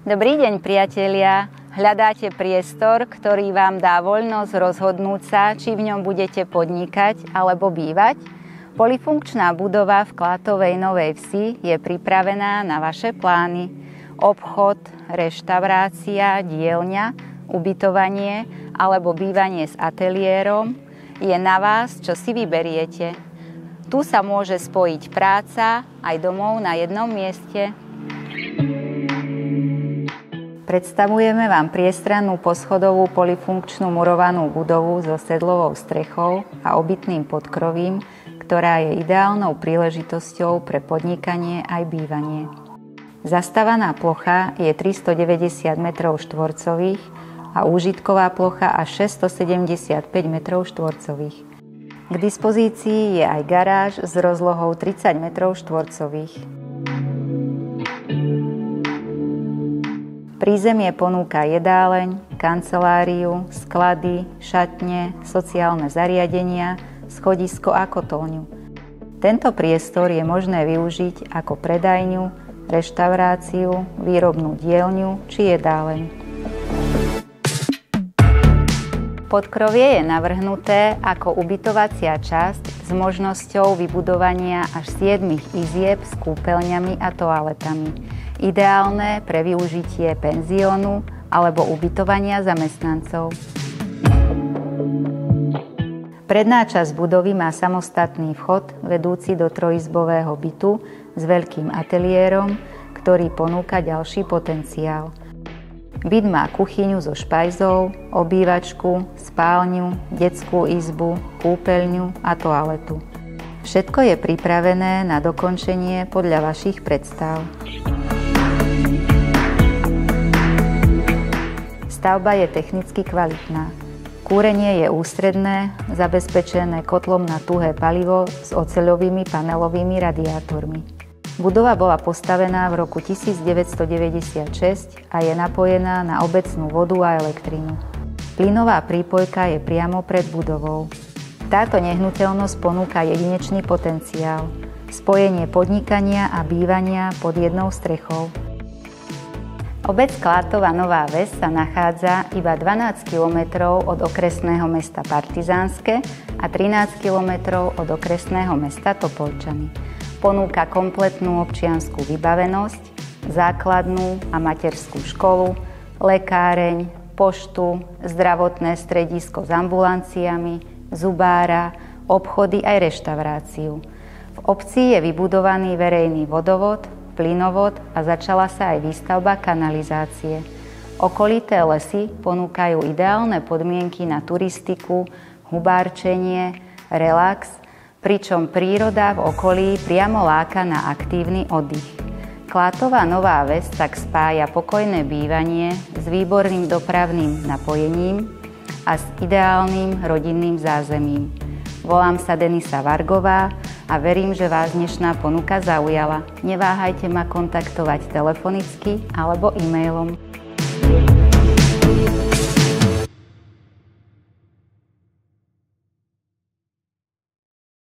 Dobrý deň, priatelia. Hľadáte priestor, ktorý vám dá voľnosť rozhodnúť sa, či v ňom budete podnikať alebo bývať? Polifunkčná budova v Klatovej Novej Vsi je pripravená na vaše plány. Obchod, reštaurácia, dielňa, ubytovanie alebo bývanie s ateliérom je na vás, čo si vyberiete. Tu sa môže spojiť práca aj domov na jednom mieste. Predstavujeme vám priestrannú poschodovú polifunkčnú murovanú budovu so sedlovou strechou a obytným podkrovím, ktorá je ideálnou príležitosťou pre podnikanie aj bývanie. Zastávaná plocha je 390 m2 a úžitková plocha až 675 m2. K dispozícii je aj garáž s rozlohou 30 m2. Prízemie ponúka jedáleň, kanceláriu, sklady, šatne, sociálne zariadenia, schodisko a kotolňu. Tento priestor je možné využiť ako predajňu, reštauráciu, výrobnú dielňu či jedáleň. Podkrovie je navrhnuté ako ubytovacia časť s možnosťou vybudovania až 7 izieb s kúpeľňami a toaletami. Ideálne pre využitie penziónu alebo ubytovania zamestnancov. Predná časť budovy má samostatný vchod vedúci do trojizbového bytu s veľkým ateliérom, ktorý ponúka ďalší potenciál. Byt má kuchyňu so špajzou, obývačku, spálňu, detskú izbu, kúpeľňu a toaletu. Všetko je pripravené na dokončenie podľa vašich predstav. Stavba je technicky kvalitná. Kúrenie je ústredné, zabezpečené kotlom na tuhé palivo s oceľovými panelovými radiátormi. Budova bola postavená v roku 1996 a je napojená na obecnú vodu a elektrinu. Plynová prípojka je priamo pred budovou. Táto nehnuteľnosť ponúka jedinečný potenciál. Spojenie podnikania a bývania pod jednou strechou. Obec Klatova Nová Ves sa nachádza iba 12 km od okresného mesta Partizánske a 13 km od okresného mesta Topolčany. Ponúka kompletnú občiansku vybavenosť, základnú a materskú školu, lekáreň, poštu, zdravotné stredisko s ambulanciami, zubára, obchody aj reštauráciu. V obci je vybudovaný verejný vodovod, plynovod a začala sa aj výstavba kanalizácie. Okolité lesy ponúkajú ideálne podmienky na turistiku, hubárčenie, relax, pričom príroda v okolí priamo láka na aktívny oddych. Klatová Nová Ves tak spája pokojné bývanie s výborným dopravným napojením a s ideálnym rodinným zázemím. Volám sa Denisa Vargová a verím, že vás dnešná ponuka zaujala. Neváhajte ma kontaktovať telefonicky alebo e-mailom.